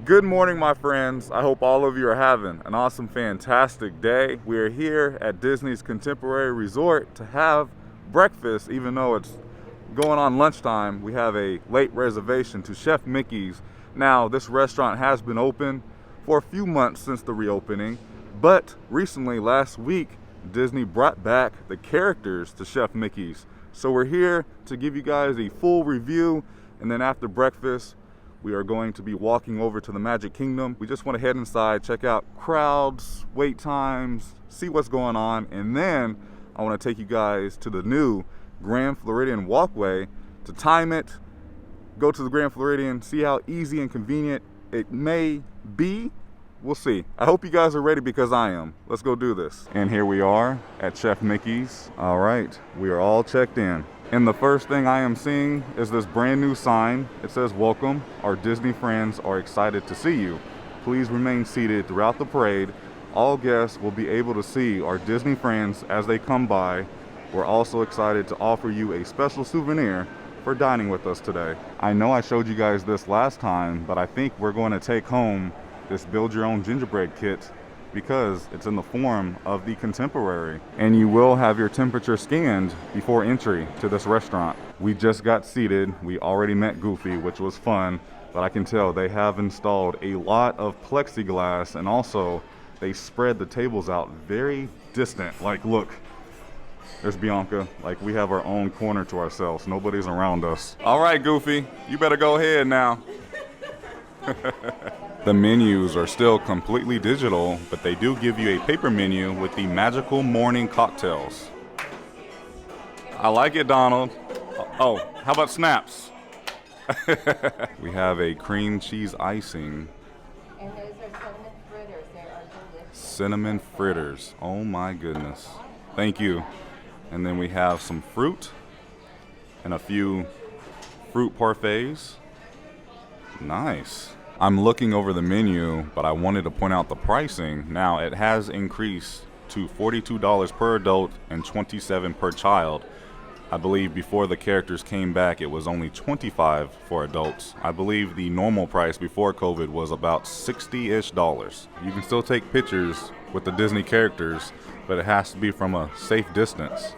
Good morning, my friends. I hope all of you are having an awesome, fantastic day. We are here at Disney's Contemporary Resort to have breakfast, even though it's going on lunchtime. We have a late reservation to Chef Mickey's. Now, this restaurant has been open for a few months since the reopening, but recently, last week, Disney brought back the characters to Chef Mickey's. So we're here to give you guys a full review, and then after breakfast, we are going to be walking over to the Magic Kingdom. We just want to head inside, check out crowds, wait times, see what's going on, and then I want to take you guys to the new Grand Floridian Walkway to time it, go to the Grand Floridian, see how easy and convenient it may be. We'll see. I hope you guys are ready because I am. Let's go do this. And here we are at Chef Mickey's. All right, we are all checked in. And the first thing I am seeing is this brand new sign. It says, "Welcome, our Disney friends are excited to see you. Please remain seated throughout the parade. All guests will be able to see our Disney friends as they come by. We're also excited to offer you a special souvenir for dining with us today." I know I showed you guys this last time, but I think we're going to take home this build your own gingerbread kit because it's in the form of the Contemporary, and you will have your temperature scanned before entry to this restaurant. We just got seated. We already met Goofy, which was fun, but I can tell they have installed a lot of plexiglass, and also they spread the tables out very distant. Like, look, there's Bianca. Like, we have our own corner to ourselves. Nobody's around us. All right, Goofy, you better go ahead now. The menus are still completely digital, but they do give you a paper menu with the magical morning cocktails. I like it, Donald. Oh, how about snaps? We have a cream cheese icing. And those are cinnamon fritters. They are delicious. Cinnamon fritters. Oh my goodness. Thank you. And then we have some fruit and a few fruit parfaits. Nice. I'm looking over the menu, but I wanted to point out the pricing. Now, it has increased to $42 per adult and $27 per child. I believe before the characters came back, it was only $25 for adults. I believe the normal price before COVID was about $60-ish. You can still take pictures with the Disney characters, but it has to be from a safe distance.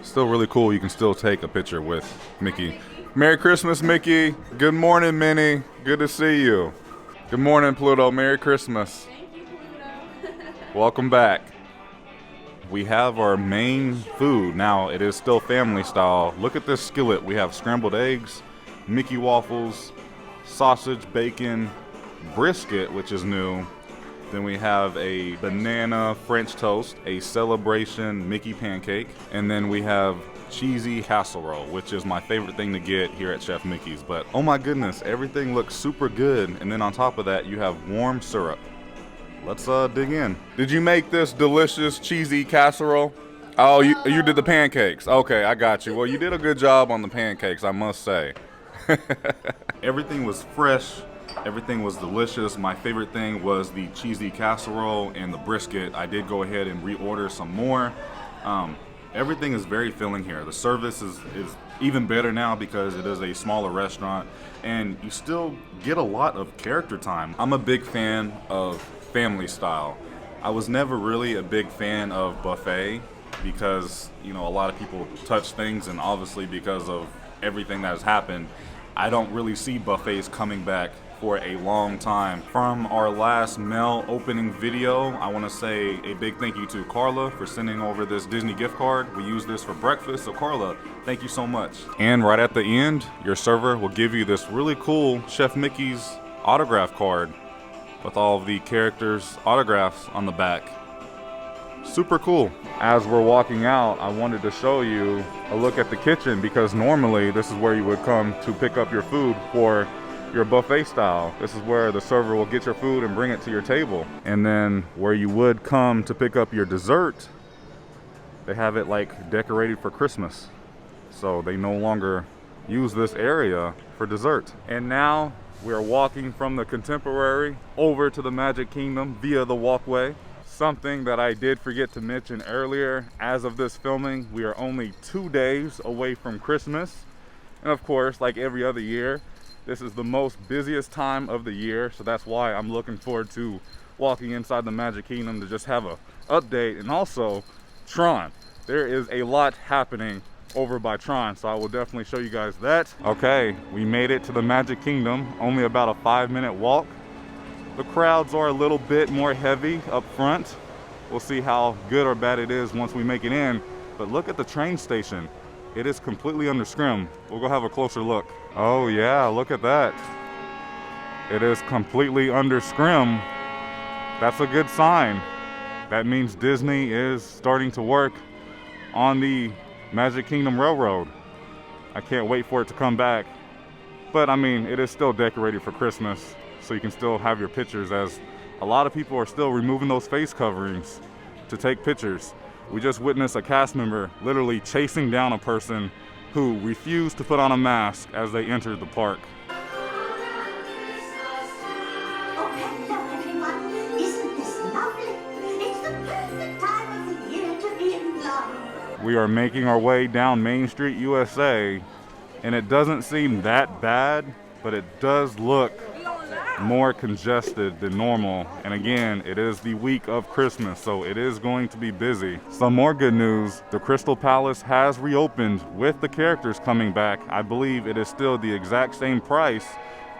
Still really cool. You can still take a picture with Mickey. Merry Christmas, Mickey. Good morning, Minnie. Good to see you. Good morning, Pluto. Merry Christmas. Thank you, Pluto. Welcome back. We have our main food. Now, it is still family style. Look at this skillet. We have scrambled eggs, Mickey waffles, sausage, bacon, brisket, which is new. Then we have a banana French toast, a celebration Mickey pancake, and then we have cheesy casserole, which is my favorite thing to get here at Chef Mickey's. But oh my goodness, everything looks super good. And then on top of that, you have warm syrup. Let's dig in. Did you make this delicious cheesy casserole? Oh, you did the pancakes. Okay, I got you. Well, you did a good job on the pancakes, I must say. Everything was fresh. Everything was delicious. My favorite thing was the cheesy casserole and the brisket. I did go ahead and reorder some more. Everything is very filling here. The service is even better now because it is a smaller restaurant, and you still get a lot of character time. I'm a big fan of family style. I was never really a big fan of buffet because, you know, a lot of people touch things, and obviously because of everything that has happened, I don't really see buffets coming back for a long time. From our last mail opening video, I want to say a big thank you to Carla for sending over this Disney gift card. We use this for breakfast, so Carla, thank you so much. And right at the end, your server will give you this really cool Chef Mickey's autograph card with all of the characters' autographs on the back. Super cool. As we're walking out, I wanted to show you a look at the kitchen because normally this is where you would come to pick up your food for your buffet style. This is where the server will get your food and bring it to your table. And then where you would come to pick up your dessert, they have it like decorated for Christmas. So they no longer use this area for dessert. And now we're walking from the Contemporary over to the Magic Kingdom via the walkway. Something that I did forget to mention earlier, as of this filming, we are only 2 days away from Christmas. And of course, like every other year, This is the most busiest time of the year, so that's why I'm looking forward to walking inside the Magic Kingdom to just have a update. And also Tron, there is a lot happening over by Tron, so I will definitely show you guys that. Okay, we made it to the Magic Kingdom, only about a 5-minute walk. The crowds are a little bit more heavy up front. We'll see how good or bad it is once we make it in. But look at the train station. It is completely under scrim. We'll go have a closer look. Oh yeah, look at that. It is completely under scrim. That's a good sign. That means Disney is starting to work on the Magic Kingdom Railroad. I can't wait for it to come back. But I mean, it is still decorated for Christmas, so you can still have your pictures, as a lot of people are still removing those face coverings to take pictures. We just witnessed a cast member literally chasing down a person who refused to put on a mask as they entered the park. Oh, hello everyone. Isn't this lovely? It's the perfect time of the year to be in love. We are making our way down Main Street, USA, and it doesn't seem that bad, but it does look more congested than normal. And again, it is the week of Christmas, so it is going to be busy. Some more good news, the Crystal Palace has reopened with the characters coming back. I believe it is still the exact same price,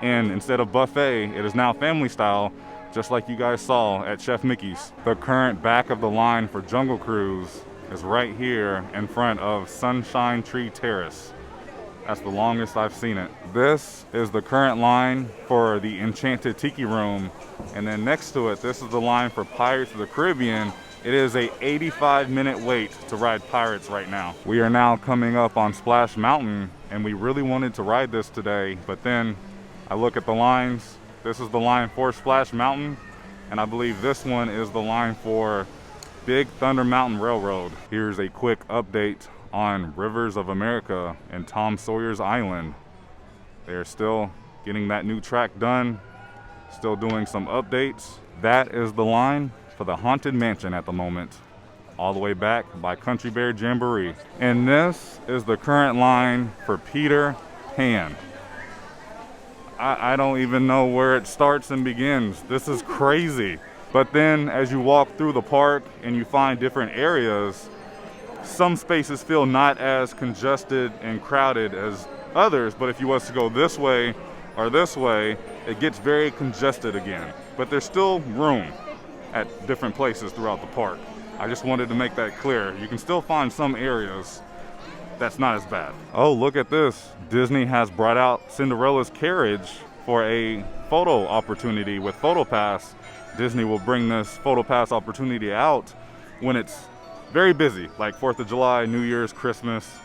and instead of buffet, it is now family style, just like you guys saw at Chef Mickey's. The current back of the line for Jungle Cruise is right here in front of Sunshine Tree Terrace. That's the longest I've seen it. This is the current line for the Enchanted Tiki Room. And then next to it, this is the line for Pirates of the Caribbean. It is a 85-minute wait to ride Pirates right now. We are now coming up on Splash Mountain, and we really wanted to ride this today, but then I look at the lines. This is the line for Splash Mountain, and I believe this one is the line for Big Thunder Mountain Railroad. Here's a quick update on Rivers of America and Tom Sawyer's Island. They are still getting that new track done, still doing some updates. That is the line for the Haunted Mansion at the moment, all the way back by Country Bear Jamboree. And this is the current line for Peter Pan. I don't even know where it starts and begins. This is crazy. But then as you walk through the park and you find different areas, some spaces feel not as congested and crowded as others, but if you was to go this way or this way, it gets very congested again. But there's still room at different places throughout the park. I just wanted to make that clear. You can still find some areas that's not as bad. Oh, look at this. Disney has brought out Cinderella's carriage for a photo opportunity with PhotoPass. Disney will bring this PhotoPass opportunity out when it's very busy, like 4th of July, New Year's, Christmas.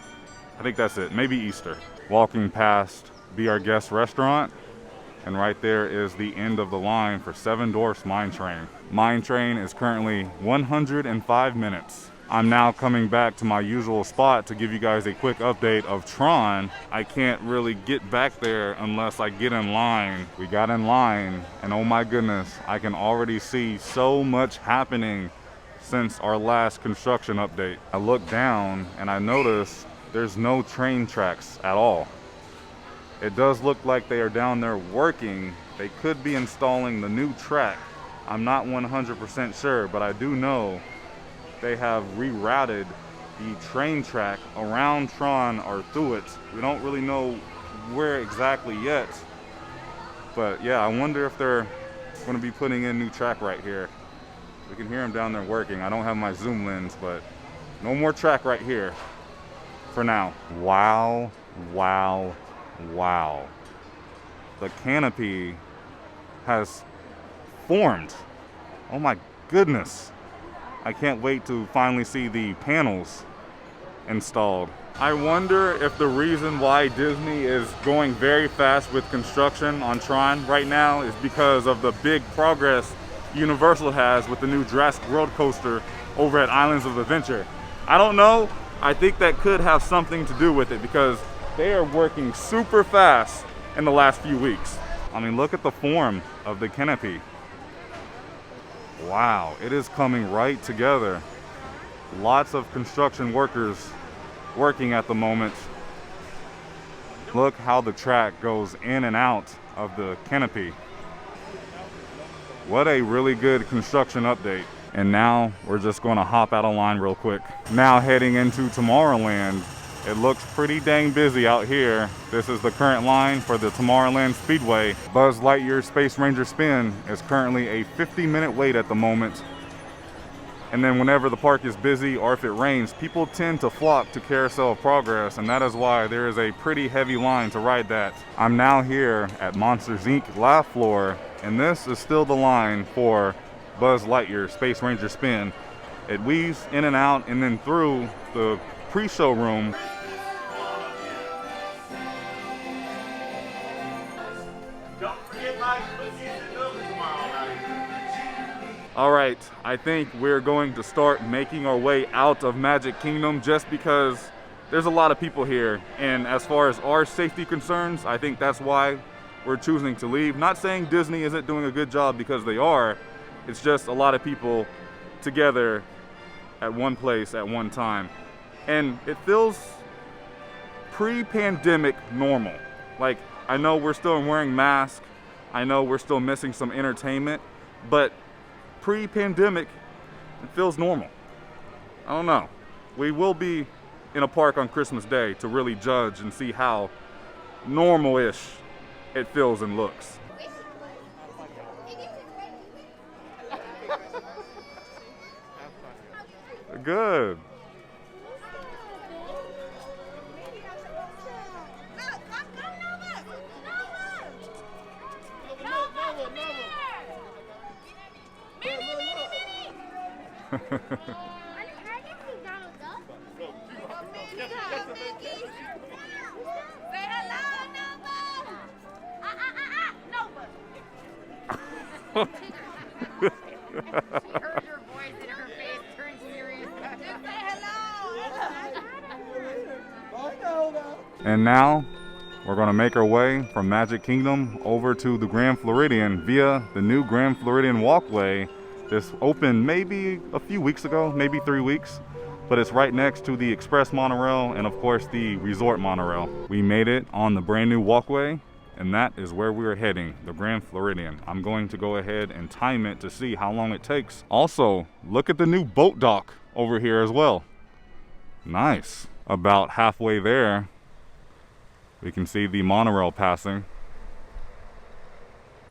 I think that's it, maybe Easter. Walking past Be Our Guest restaurant, and right there is the end of the line for Seven Dwarfs Mine Train. Mine Train is currently 105 minutes. I'm now coming back to my usual spot to give you guys a quick update of Tron. I can't really get back there unless I get in line. We got in line, and oh my goodness, I can already see so much happening since our last construction update. I look down and I notice there's no train tracks at all. It does look like they are down there working. They could be installing the new track. I'm not 100% sure, but I do know they have rerouted the train track around Tron or through it. We don't really know where exactly yet, but yeah, I wonder if they're going to be putting in new track right here. We can hear them down there working. I don't have my zoom lens, but no more track right here for now. Wow, wow, wow. The canopy has formed. Oh my goodness. I can't wait to finally see the panels installed. I wonder if the reason why Disney is going very fast with construction on Tron right now is because of the big progress Universal has with the new Jurassic World coaster over at Islands of Adventure. I don't know. I think that could have something to do with it because they are working super fast in the last few weeks. I mean, look at the form of the canopy. Wow, it is coming right together. Lots of construction workers working at the moment. Look how the track goes in and out of the canopy. What a really good construction update. And now we're just going to hop out of line real quick. Now heading into Tomorrowland. It looks pretty dang busy out here. This is the current line for the Tomorrowland Speedway. Buzz Lightyear Space Ranger Spin is currently a 50-minute wait at the moment. And then whenever the park is busy or if it rains, people tend to flock to Carousel of Progress, and that is why there is a pretty heavy line to ride that. I'm now here at Monsters Inc. live floor, and this is still the line for Buzz Lightyear Space Ranger Spin. It weaves in and out and then through the pre-show room. Don't forget my cookies and milk tomorrow night. All right, I think we're going to start making our way out of Magic Kingdom just because there's a lot of people here. And as far as our safety concerns, I think that's why we're choosing to leave. Not saying Disney isn't doing a good job, because they are. It's just a lot of people together at one place at one time. And it feels pre-pandemic normal. Like, I know we're still wearing masks. I know we're still missing some entertainment, but pre-pandemic, it feels normal. I don't know. We will be in a park on Christmas Day to really judge and see how normal-ish it feels and looks. Good. And now we're going to make our way from Magic Kingdom over to the Grand Floridian via the new Grand Floridian Walkway. This opened maybe a few weeks ago, maybe 3 weeks, but it's right next to the Express monorail and of course the Resort monorail. We made it on the brand new walkway, and that is where we're heading, the Grand Floridian. I'm going to go ahead and time it to see how long it takes. Also, look at the new boat dock over here as well. Nice. About halfway there, we can see the monorail passing.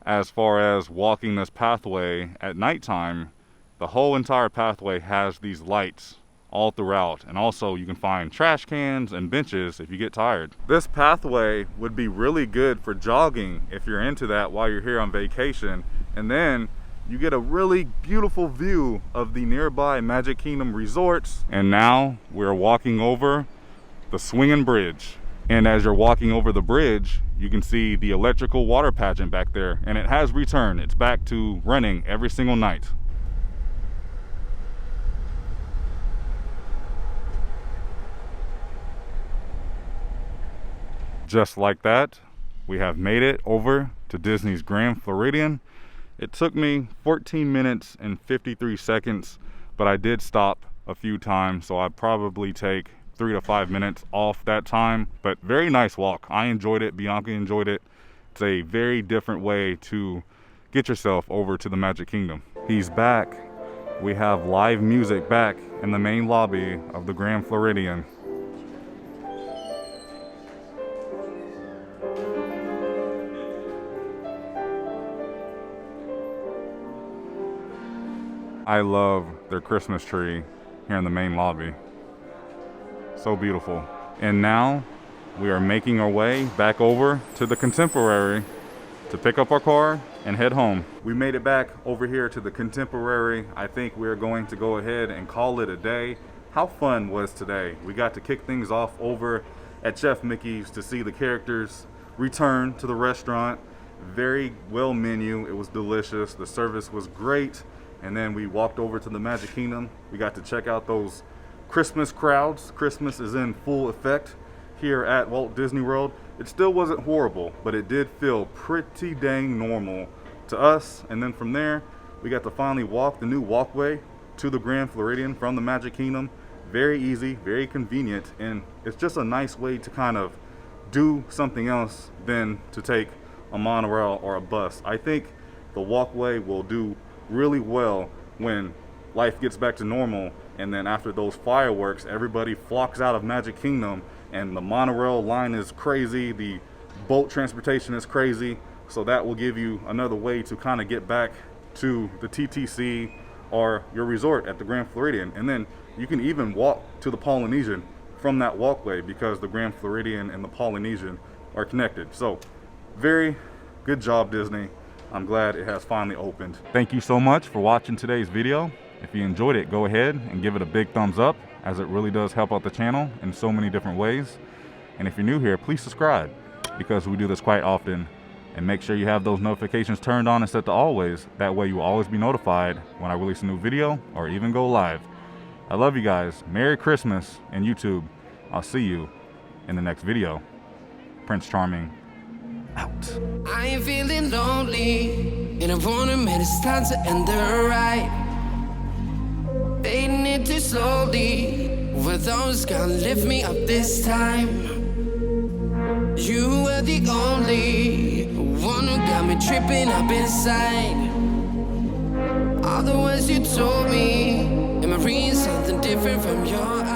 As far as walking this pathway at nighttime, the whole entire pathway has these lights all throughout, and also you can find trash cans and benches if you get tired. This pathway would be really good for jogging if you're into that while you're here on vacation, and then you get a really beautiful view of the nearby Magic Kingdom resorts. And now we're walking over the swinging bridge. And as you're walking over the bridge, you can see the electrical water pageant back there, and it has returned. It's back to running every single night. Just like that, we have made it over to Disney's Grand Floridian. It took me 14 minutes and 53 seconds, but I did stop a few times, so I'd probably take 3 to 5 minutes off that time. But very nice walk. I enjoyed it. Bianca enjoyed it. It's a very different way to get yourself over to the Magic Kingdom. He's back. We have live music back in the main lobby of the Grand Floridian. I love their Christmas tree here in the main lobby. So beautiful. And now we are making our way back over to the Contemporary to pick up our car and head home. We made it back over here to the Contemporary. I think we're going to go ahead and call it a day. How fun was today? We got to kick things off over at Chef Mickey's to see the characters return to the restaurant. Very well menu. It was delicious. The service was great. And then we walked over to the Magic Kingdom. We got to check out those Christmas crowds. Christmas is in full effect here at Walt Disney World. It still wasn't horrible, but it did feel pretty dang normal to us. And then from there, we got to finally walk the new walkway to the Grand Floridian from the Magic Kingdom. Very easy, very convenient, and it's just a nice way to kind of do something else than to take a monorail or a bus. I think the walkway will do really well when life gets back to normal, and then after those fireworks, everybody flocks out of Magic Kingdom, and the monorail line is crazy, the boat transportation is crazy. So that will give you another way to kind of get back to the TTC or your resort at the Grand Floridian. And then you can even walk to the Polynesian from that walkway, because the Grand Floridian and the Polynesian are connected. So very good job, Disney. I'm glad it has finally opened. Thank you so much for watching today's video. If you enjoyed it, go ahead and give it a big thumbs up, as it really does help out the channel in so many different ways. And if you're new here, please subscribe, because we do this quite often. And make sure you have those notifications turned on and set to always. That way you will always be notified when I release a new video or even go live. I love you guys. Merry Christmas and YouTube. I'll see you in the next video. Prince Charming, out. I ain't feeling lonely, and I wanna admit it's time to end the ride. Fading it too slowly, were those gonna lift me up this time? You were the only one who got me tripping up inside. All the words you told me, am I reading something different from your eyes?